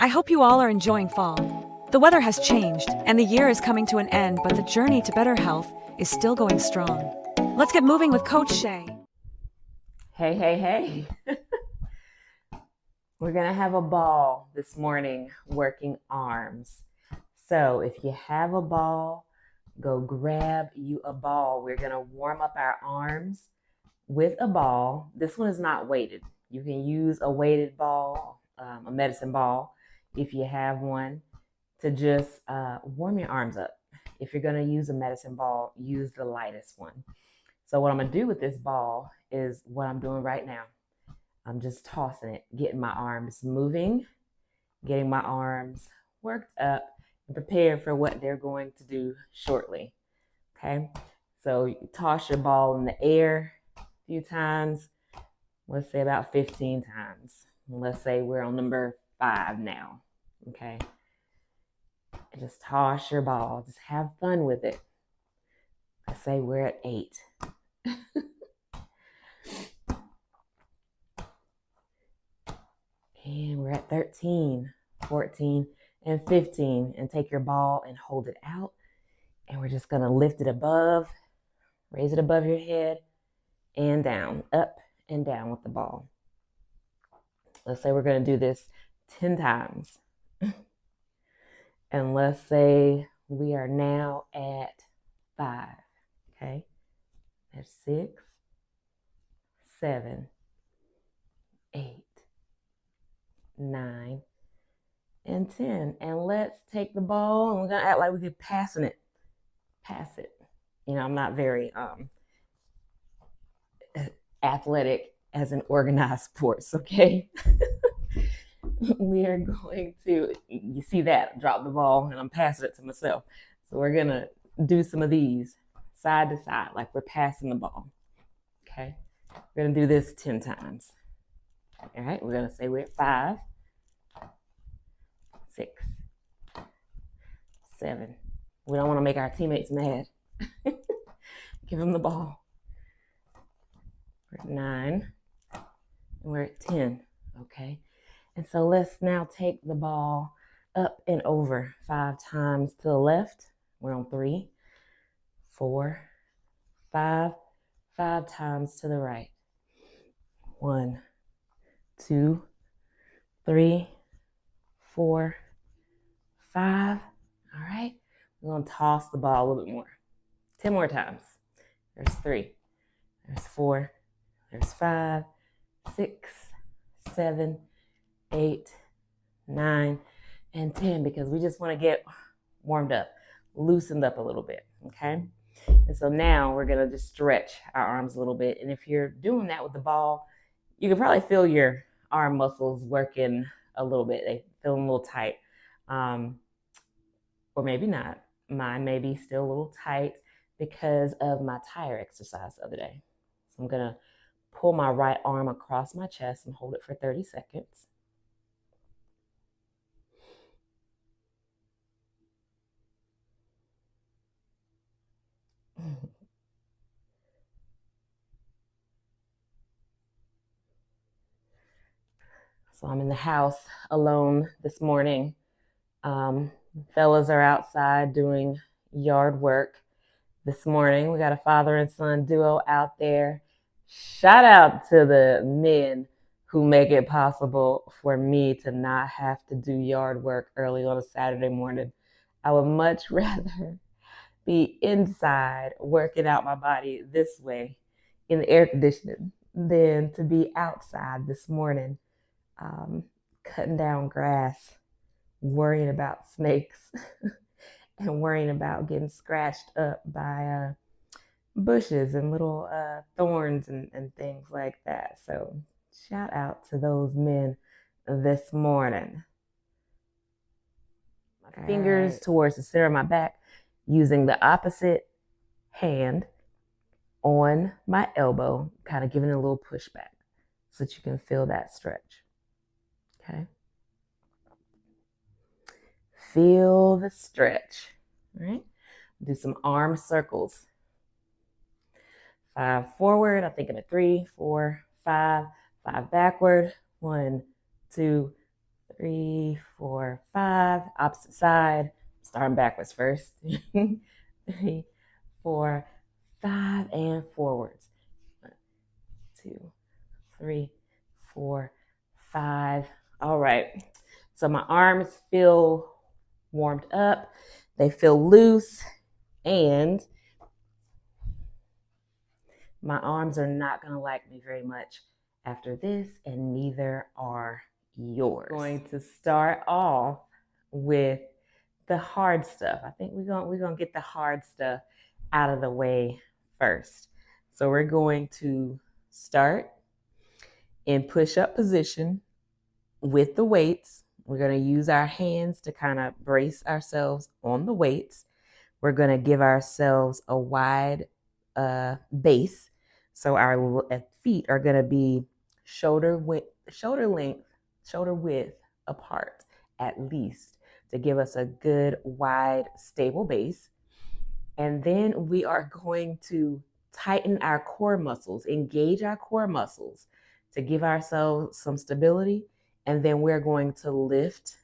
I hope you all are enjoying fall. The weather has changed, and the year is coming to an end, but the journey to better health is still going strong. Let's get moving with Coach Shay. Hey, hey, hey. We're going to have a ball this morning working arms. So if you have a ball, go grab you a ball. We're going to warm up our arms with a ball. This one is not weighted. You can use a weighted ball, a medicine ball, if you have one, to just warm your arms up. If you're going to use a medicine ball, use the lightest one. So what I'm going to do with this ball is what I'm doing right now. I'm just tossing it, getting my arms moving, getting my arms worked up and prepared for what they're going to do shortly. Okay, so you toss your ball in the air a few times, let's say about 15 times. Let's say we're on number 5 now. Okay, and just toss your ball, just have fun with it. Let's say we're at 8. And we're at 13, 14, and 15. And take your ball and hold it out. And we're just going to lift it above, raise it above your head, and down, up and down with the ball. Let's say we're going to do this 10 times. And let's say we are now at 5. Okay? There's 6, 7, 8. 9 and 10. And let's take the ball and we're gonna act like we're passing it. Pass it. You know, I'm not very athletic as in organized sports, okay? We are going to, you see that, drop the ball and I'm passing it to myself. So we're gonna do some of these side to side, like we're passing the ball. Okay? We're gonna do this 10 times. All right, we're gonna say we're at 5, 6, 7. We don't want to make our teammates mad. Give them the ball. We're at 9, and we're at 10. Okay, and so let's now take the ball up and over 5 times to the left. We're on 3, 4, 5. 5 times to the right. 1, 2, 3, 4, 5. All right. We're going to toss the ball a little bit more. 10 more times. There's 3. There's 4. There's 5, 6, 7, 8, 9, and 10, because we just want to get warmed up, loosened up a little bit. Okay. And so now we're going to just stretch our arms a little bit. And if you're doing that with the ball, you can probably feel your arm muscles working a little bit. They feel a little tight. Or maybe not. Mine may be still a little tight because of my tire exercise the other day. So I'm going to pull my right arm across my chest and hold it for 30 seconds. So I'm in the house alone this morning. Fellas are outside doing yard work this morning. We got a father and son duo out there. Shout out to the men who make it possible for me to not have to do yard work early on a Saturday morning. I would much rather be inside working out my body this way in the air conditioning than to be outside this morning cutting down grass, worrying about snakes and worrying about getting scratched up by bushes and little thorns and things like that. So shout out to those men this morning. My fingers towards the center of my back, using the opposite hand on my elbow, kind of giving it a little pushback so that you can feel that stretch. Okay. Feel the stretch. All right. Do some arm circles. 5 forward. I'm thinking of 3, 4, 5. 5 backward. 1, 2, 3, 4, 5. Opposite side. Starting backwards first. 3, 4, 5, and forwards. 1, 2, 3, 4, 5. All right. So my arms feel warmed up. They feel loose, and my arms are not going to like me very much after this, and neither are yours. I'm going to start off with the hard stuff. I think we're going to get the hard stuff out of the way first. So we're going to start in push-up position with the weights. We're going to use our hands to kind of brace ourselves on the weights. We're going to give ourselves a wide base. So our feet are going to be shoulder width apart at least, to give us a good, wide, stable base. And then we are going to tighten our core muscles, engage our core muscles to give ourselves some stability. And then we're going to lift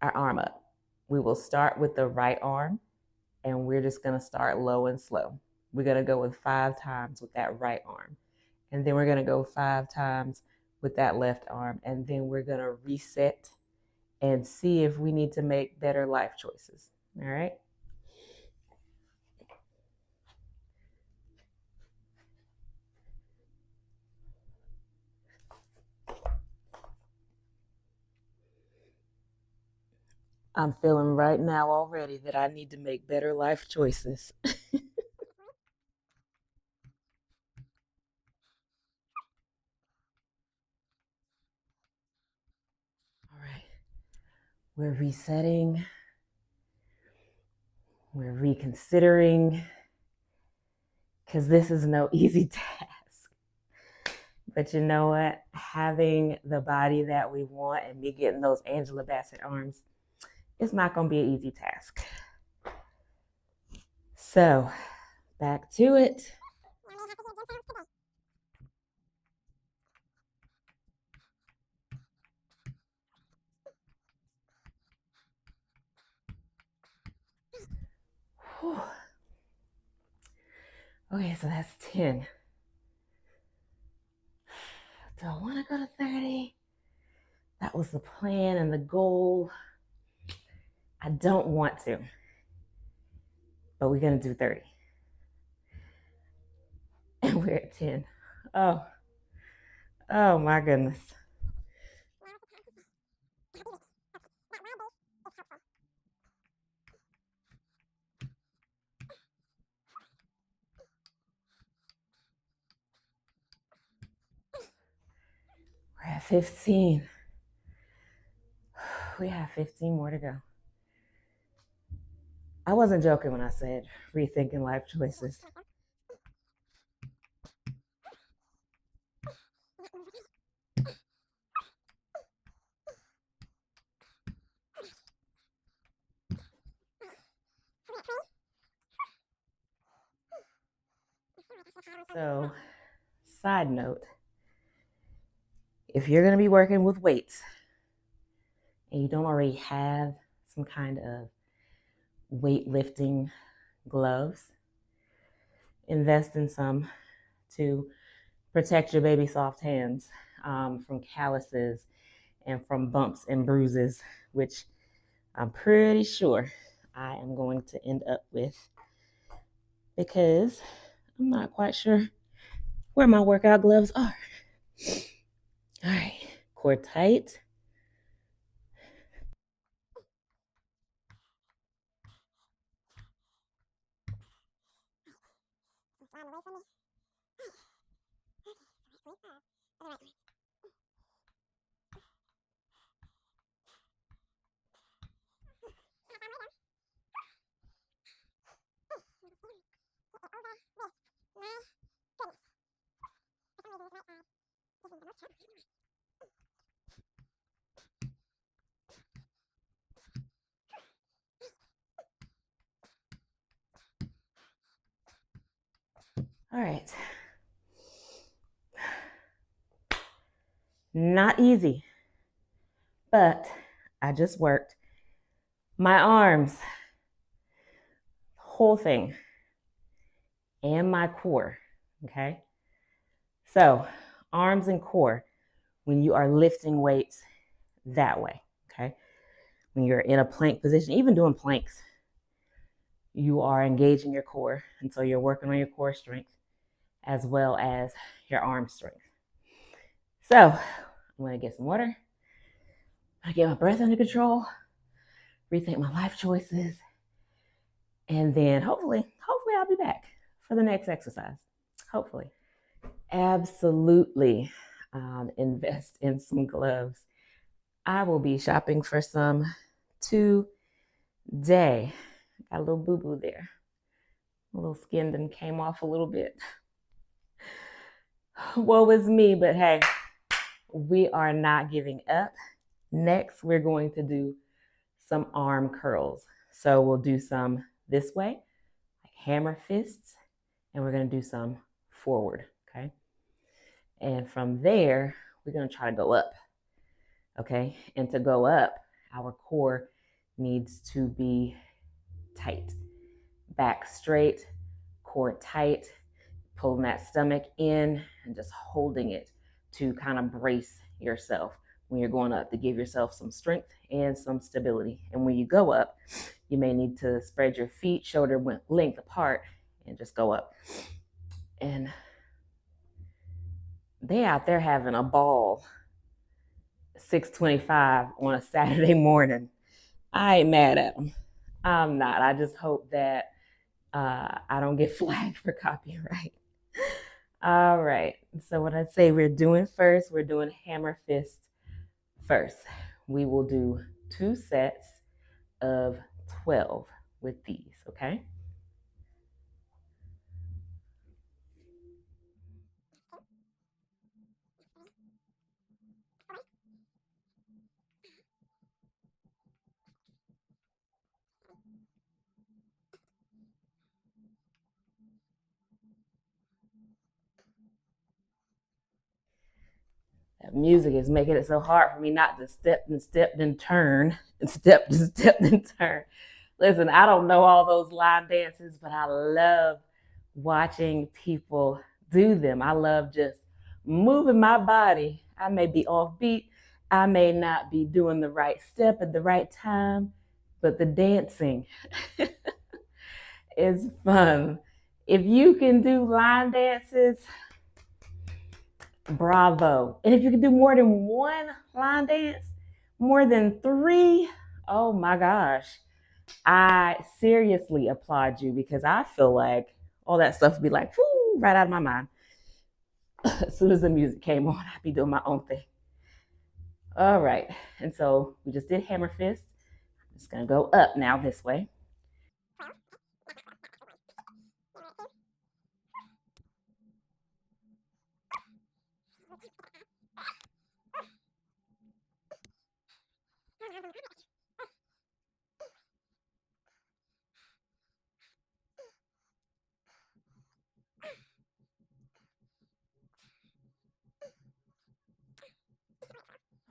our arm up. We will start with the right arm, and we're just going to start low and slow. We're going to go with 5 times with that right arm. And then we're going to go 5 times with that left arm. And then we're going to reset and see if we need to make better life choices. All right? I'm feeling right now already that I need to make better life choices. All right. We're resetting. We're reconsidering, because this is no easy task. But you know what? Having the body that we want and me getting those Angela Bassett arms, it's not going to be an easy task. So, back to it. Whew. Okay, so that's 10. Do I want to go to 30? That was the plan and the goal. I don't want to, but we're going to do 30. And we're at 10. Oh my goodness. We're at 15. We have 15 more to go. I wasn't joking when I said rethinking life choices. So, side note, if you're going to be working with weights and you don't already have some kind of weightlifting gloves, invest in some to protect your baby soft hands from calluses and from bumps and bruises, which I'm pretty sure I am going to end up with, because I'm not quite sure where my workout gloves are. All right, core tight. All right. Not easy, but I just worked my arms, whole thing, and my core. Okay. So, arms and core, when you are lifting weights that way. Okay. When you're in a plank position, even doing planks, you are engaging your core. And so you're working on your core strength as well as your arm strength. So I'm going to get some water. I get my breath under control, rethink my life choices, and then hopefully I'll be back for the next exercise. Hopefully. Absolutely. Invest in some gloves. I will be shopping for some today. Got a little boo-boo there. A little skin done came off a little bit. Woe is me, but hey, we are not giving up. Next, we're going to do some arm curls. So we'll do some this way, like hammer fists, and we're going to do some forward, okay? And from there, we're going to try to go up, okay? And to go up, our core needs to be tight. Back straight, core tight, pulling that stomach in and just holding it to kind of brace yourself when you're going up, to give yourself some strength and some stability. And when you go up, you may need to spread your feet shoulder length apart and just go up. And they out there having a ball 6:25 on a Saturday morning. I ain't mad at them. I'm not. I just hope that I don't get flagged for copyright. All right. So what I'd say we're doing first, we're doing hammer fist first. We will do 2 sets of 12 with these, okay? That music is making it so hard for me not to step and turn and step and turn. Listen, I don't know all those line dances, but I love watching people do them. I love just moving my body. I may be off beat. I may not be doing the right step at the right time, but the dancing is fun. If you can do line dances, bravo. And if you can do more than one line dance, more than 3, oh my gosh. I seriously applaud you, because I feel like all that stuff would be like, whoo, right out of my mind. As soon as the music came on, I'd be doing my own thing. All right. And so we just did hammer fist. I'm just going to go up now this way.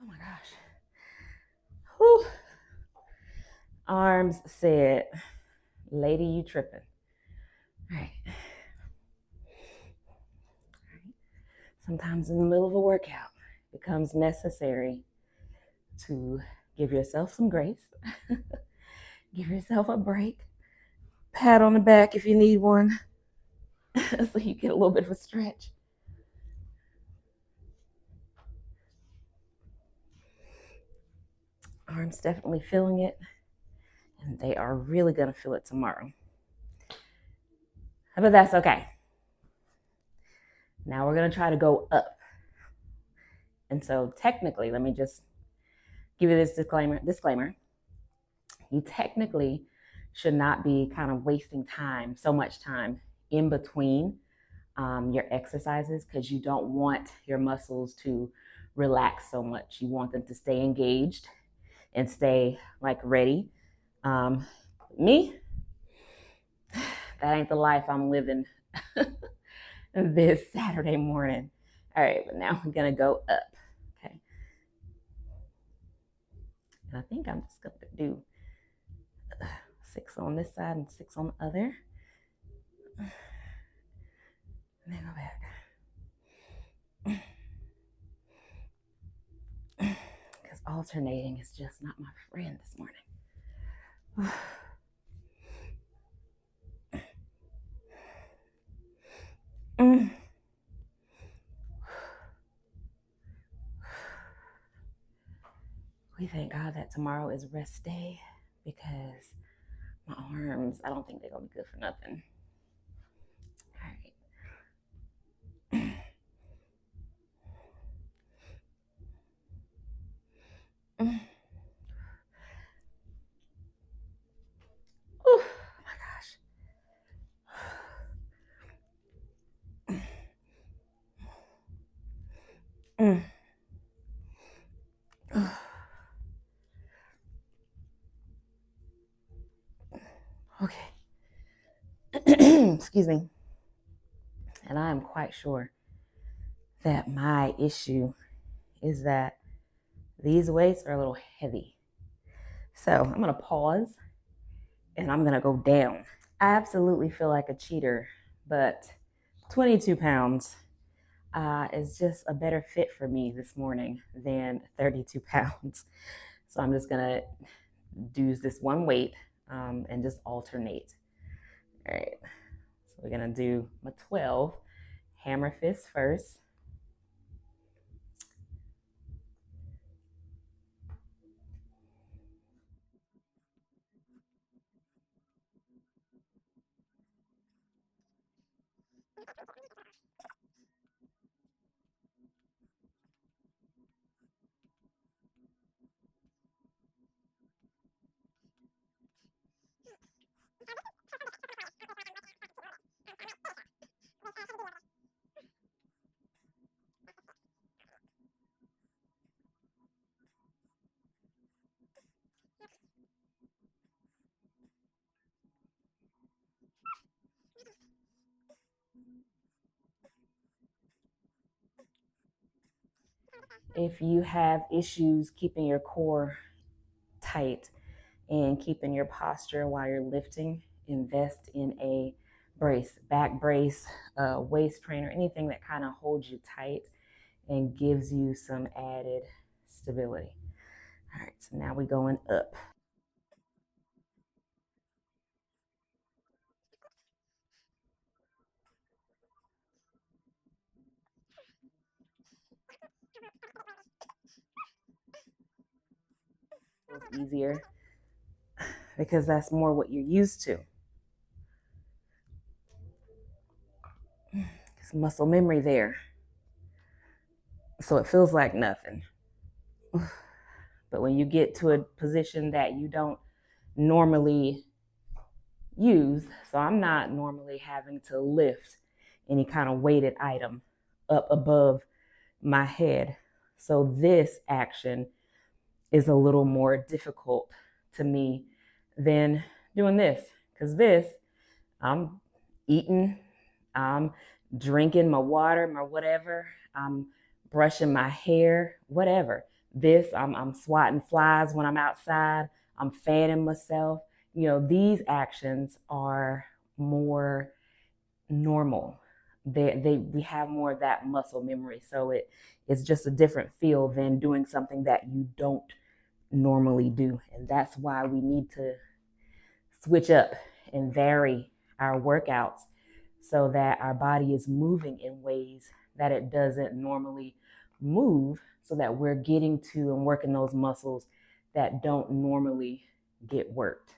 Oh my gosh. Whew. Arms said, lady, you tripping. All right. Sometimes in the middle of a workout, it becomes necessary to give yourself some grace, give yourself a break, pat on the back if you need one, so you get a little bit of a stretch. Arms definitely feeling it, and they are really going to feel it tomorrow. But that's okay. Now we're going to try to go up. And so technically, let me just give you this disclaimer. You technically should not be kind of wasting time, so much time in between your exercises, because you don't want your muscles to relax so much. You want them to stay engaged and stay like ready. Me, that ain't the life I'm living this Saturday morning. All right, but now I'm gonna go up. Okay. And I think I'm just going to do 6 on this side and 6 on the other. And then go back. Because alternating is just not my friend this morning. We thank God that tomorrow is rest day because my arms, I don't think they're going to be good for nothing. All right. Oh my gosh. Okay. Excuse me. And I am quite sure that my issue is that these weights are a little heavy. So I'm going to pause and I'm going to go down. I absolutely feel like a cheater, but 22 pounds is just a better fit for me this morning than 32 pounds. So I'm just going to do this one weight and just alternate. All right. So we're going to do my 12 hammer fist first. If you have issues keeping your core tight and keeping your posture while you're lifting, invest in a brace, back brace, waist trainer, anything that kind of holds you tight and gives you some added stability. All right, so now we're going up. It's easier because that's more what you're used to. It's muscle memory there. So it feels like nothing. But when you get to a position that you don't normally use, so I'm not normally having to lift any kind of weighted item up above my head. So this action is a little more difficult to me than doing this, because this, I'm eating, I'm drinking my water, my whatever, I'm brushing my hair, whatever. This, I'm swatting flies when I'm outside, I'm fanning myself. You know, these actions are more normal. We have more of that muscle memory. So it's just a different feel than doing something that you don't normally do. And that's why we need to switch up and vary our workouts so that our body is moving in ways that it doesn't normally move, so that we're getting to and working those muscles that don't normally get worked.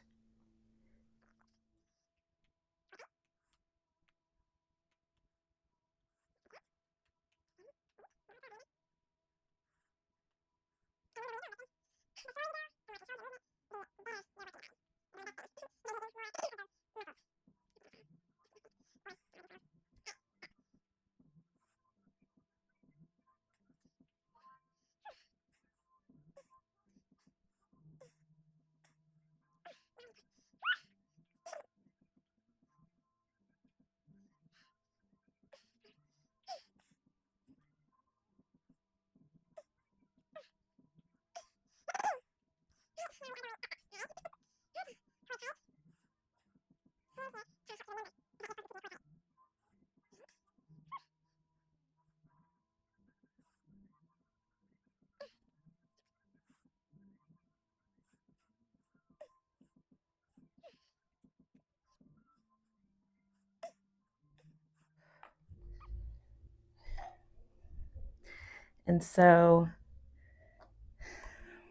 And so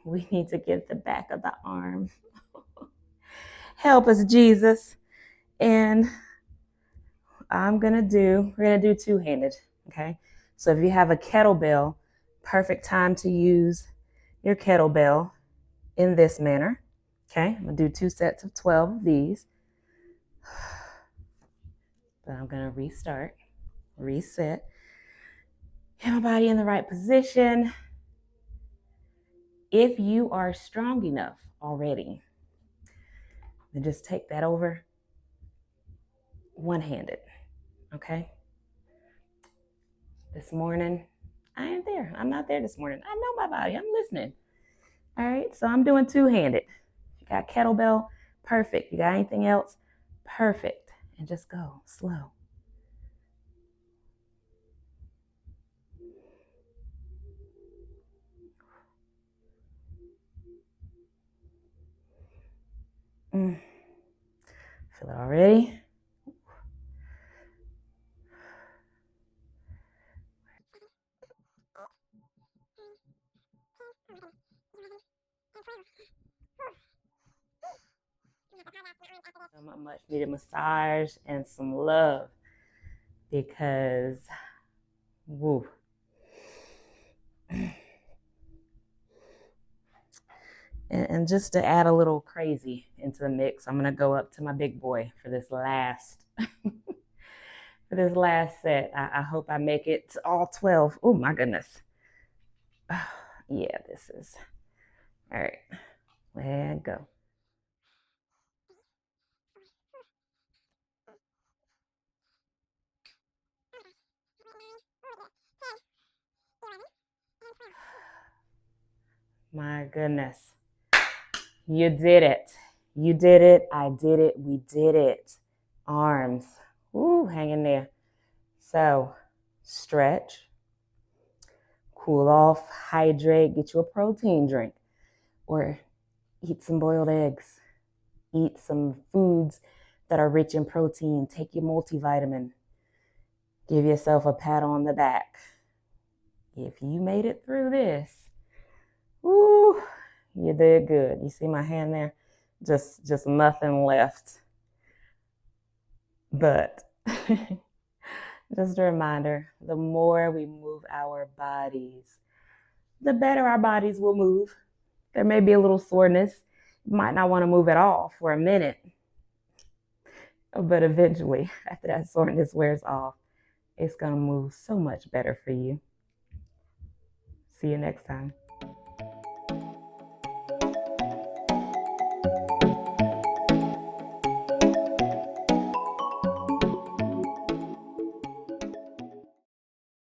we need to get the back of the arm. Help us, Jesus. And we're gonna do two-handed, okay? So if you have a kettlebell, perfect time to use your kettlebell in this manner, okay? I'm gonna do 2 sets of 12 of these. Then I'm gonna restart, reset, get my body in the right position. If you are strong enough already, then just take that over one-handed, okay? This morning, I ain't there. I'm not there this morning. I know my body. I'm listening. All right, so I'm doing two-handed. You got kettlebell, perfect. You got anything else? Perfect. And just go slow. Feel it already? A much needed massage and some love because, woo. And just to add a little crazy into the mix, I'm gonna go up to my big boy for this last set. I hope I make it to all 12. Oh my goodness. Yeah, this is all right. Let go. My goodness. You did it. You did it. I did it. We did it. Arms. Ooh, hang in there. So, stretch, cool off, hydrate, get you a protein drink, or eat some boiled eggs. Eat some foods that are rich in protein. Take your multivitamin. Give yourself a pat on the back. If you made it through this, ooh, you did good. You see my hand there? Just nothing left. But just a reminder, the more we move our bodies, the better our bodies will move. There may be a little soreness. You might not want to move at all for a minute. But eventually, after that soreness wears off, it's going to move so much better for you. See you next time.